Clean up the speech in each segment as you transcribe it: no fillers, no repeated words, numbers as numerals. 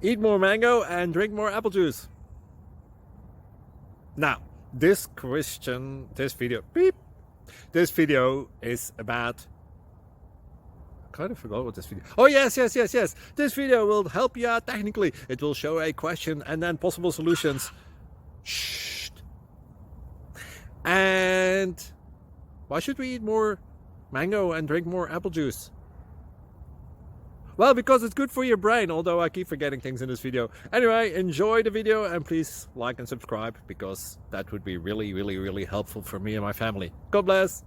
Eat more mango and drink more apple juice. Now, this video is about, I kind of forgot what this video. Oh, yes. This video will help you out technically. It will show a question and then possible solutions. Shh. And why should we eat more mango and drink more apple juice? Well, because it's good for your brain, although I keep forgetting things in this video. Anyway, enjoy the video and please like and subscribe, because that would be really helpful for me and my family. God bless!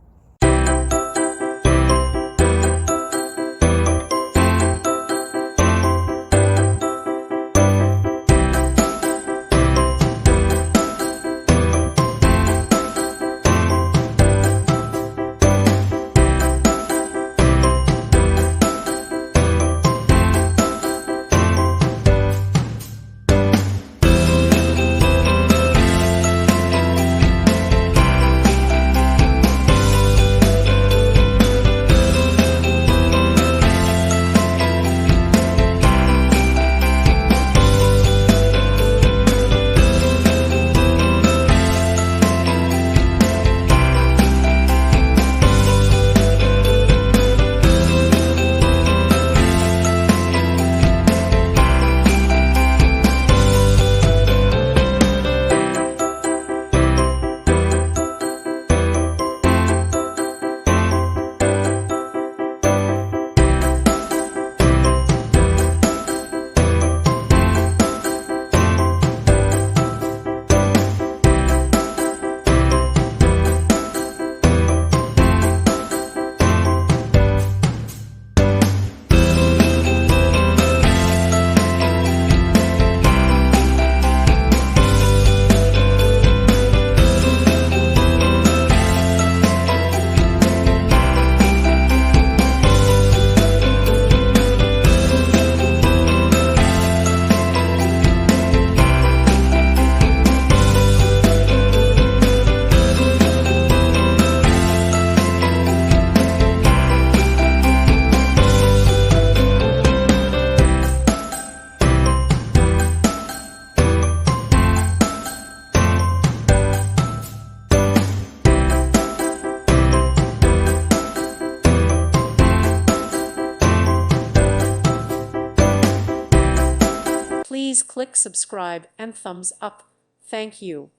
Please click subscribe and thumbs up. Thank you.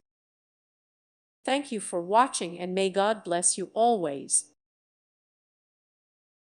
Thank you for watching, and may God bless you always.